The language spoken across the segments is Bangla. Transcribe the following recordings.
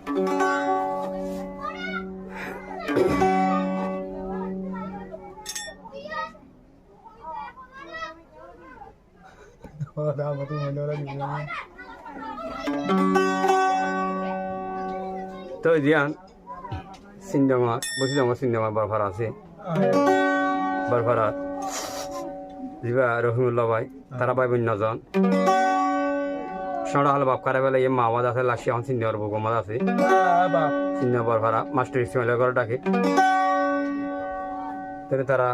তো দিয়ান সিন্দামা বসে আমার সিন্দামা বরফার আছে বরফারা যিবা রহিমুল্লাহ ভাই তারা ভাই বন্যজন সড়া হল বাপ কারে বেলা এই মাওয়াজ আছে লাসি এখন সিন্দার বগমাদ আছে সিন্দা বরফারা মাস্টার ইসমাইলের ঘরে ডাকে তাহলে তারা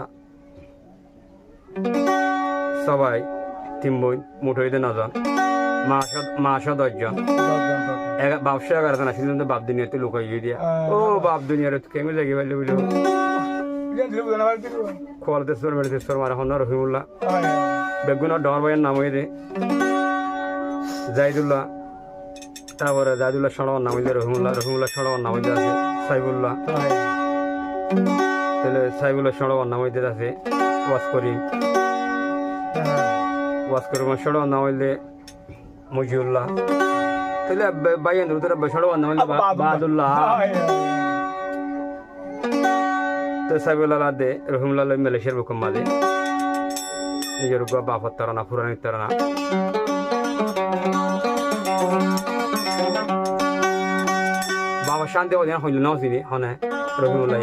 সবাই তিন বই মুঠোইতে নজন মা 10 জন বাপশো 11 জন আসলে বাপ দুনিয়াতে লুকাই দিয়া ও বাপ দুনিয়ার কেমন লেগে পাইলে বুঝলো খোয়ালতেশ্বর মেডিতেশ্বর মারা হন রহিমুল্লাহ বেগুনের ডর ভাইয়ের নাম হয়ে দে জাহিদুল্লাহ তারপরে জাহিদুল্লাহ সড়ার নাম হইলে রহিমুল্লাহ সড়ার নাম হইতে আছে সাইবুল্লাহ তাহলে সাইবুল্লাহ সড়ার নাম হইতে আছে ওয়াজ করি সড়ার নাম হইলে মজিউল্লাহ তাহলে বাইয়ান তোরা সড়ার নাম হইলে বাহাদুল্লাহ তো সাইবুল্লাহ দে রহিমুল্লাহ মালয়েশিয়ার বুকুম মাদে নিজের বাপত তারা পুরানির তারা বাবা শান্তি ওদিন হইল নাও চিনি হনে রহিমুল্লাহ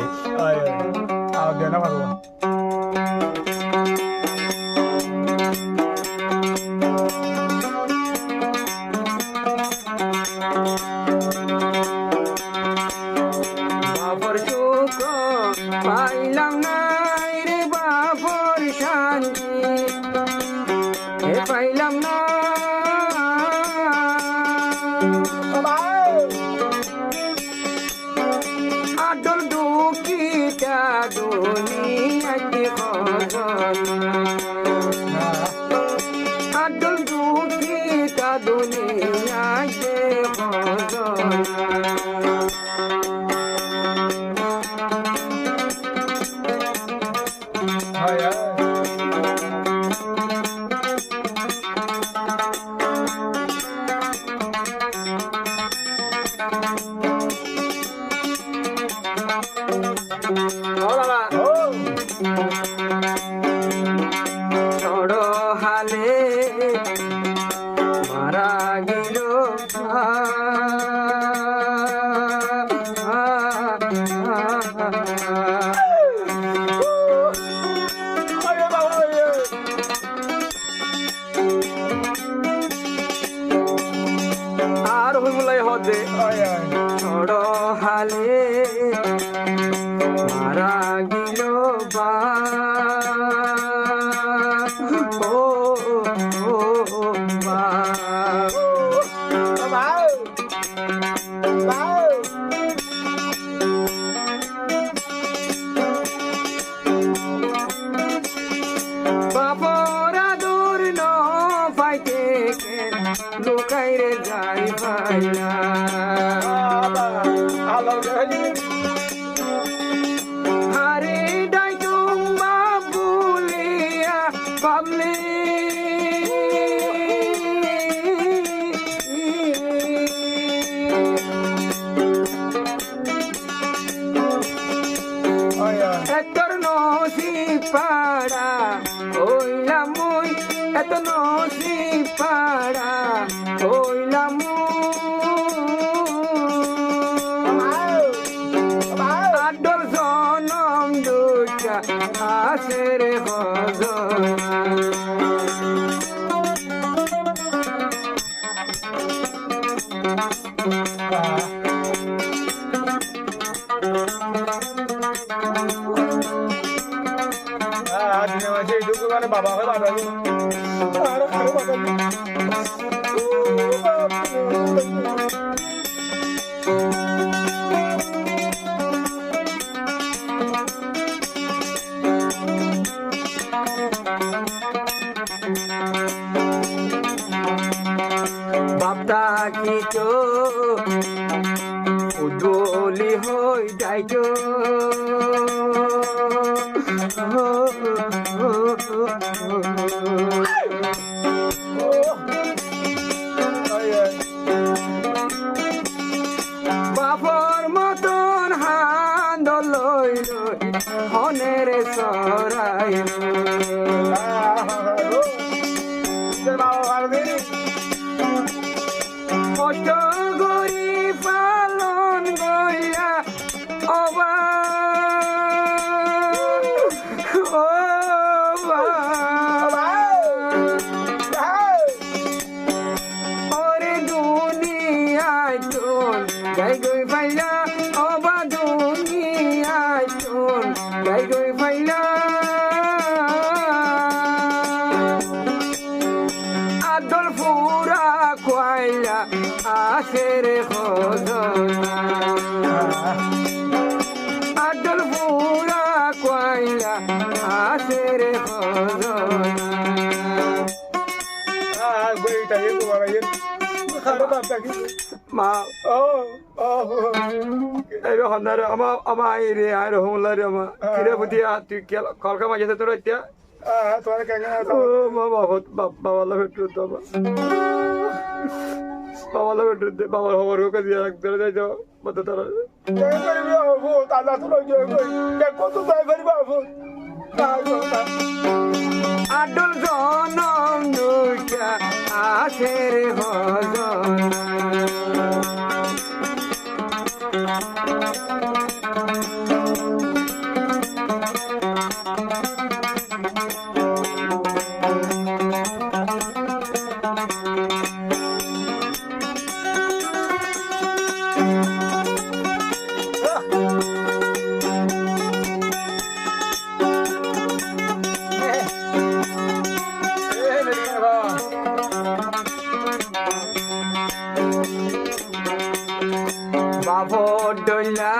বাবার সুখ পাইলাম নাই রে বাবার শান্তি পাইলাম না আদল দুঃখিতা দুনিয়াতে আদল দুঃখিতা দুনিয়াতে ছোড়ো হালে মারা গেল আর হইমলাই হদে ছোড়ো হালে মারা গেল বা বাবরা দূর ন পাইতে লুকাইরে যাই পাইলা আরে ডাই তোমা বলিয়া পাবলি এতর নসি পাড়া ওইলাম মুই এত নসি পাড়া ওইলাম আদর জনম দুটা আসের বাবা বাপটা কি তো উদলি হই যাইতো বাপর মতন হান্দ লই লই হনের সরাই কষ্ট করি পালন গইয়া অবা ওরে দুনিয়ায় তোর গাই গই পাইলা অবা দুনিয়ায় তোর গাই গই পাইলা আদল ফুরা কয়লা আশের খোঁজনা আদল ফুরা কয়লা আশের খোঁজনা মা এইবে হন্দারে আমা আইরে আইরে হোমলারে আমা কিরে বুতিয়া তুই কলকা মাঝে তোর এতিয়া ও মা বাবা ভেট্রু তো বাবা ভেট্রু দে বাবা খবর হোক দিয়া রাখতে যাই যাও মত তারা আডল জনম দুইটা আশের ভজনা বাবর ডইলা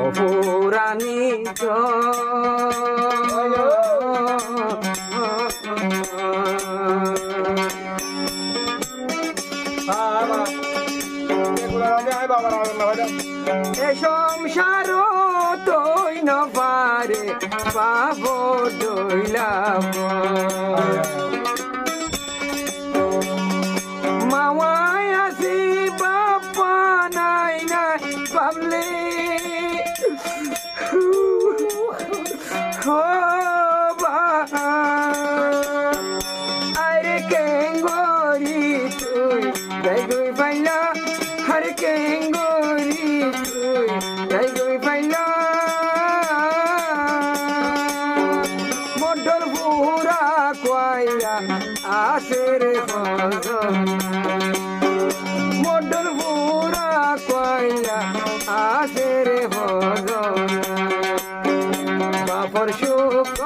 অপুরানি এ সংসার তৈ ন পারে বাবর ডইলা মাওয়াই আসি বাপ্পা নাই নাই বাবলে আরে কেঙ্গরি তুই গাই গই পাইলা আরে কেঙ্গরি তুই গাই গই পাইলা মডল পুরা কয়লা আশের মডল পুরা কয়লা আশের বাপর সুখ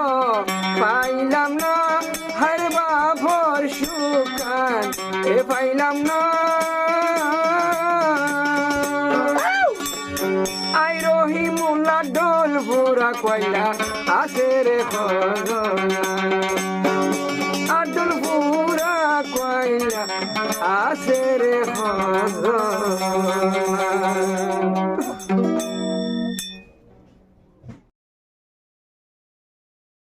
পাইলাম না হর বাপর সুখান এ পাইলাম না আই রহিমুল্লা ডোল পুরা কয়লা আশের আডল পুরা কয়লা আশের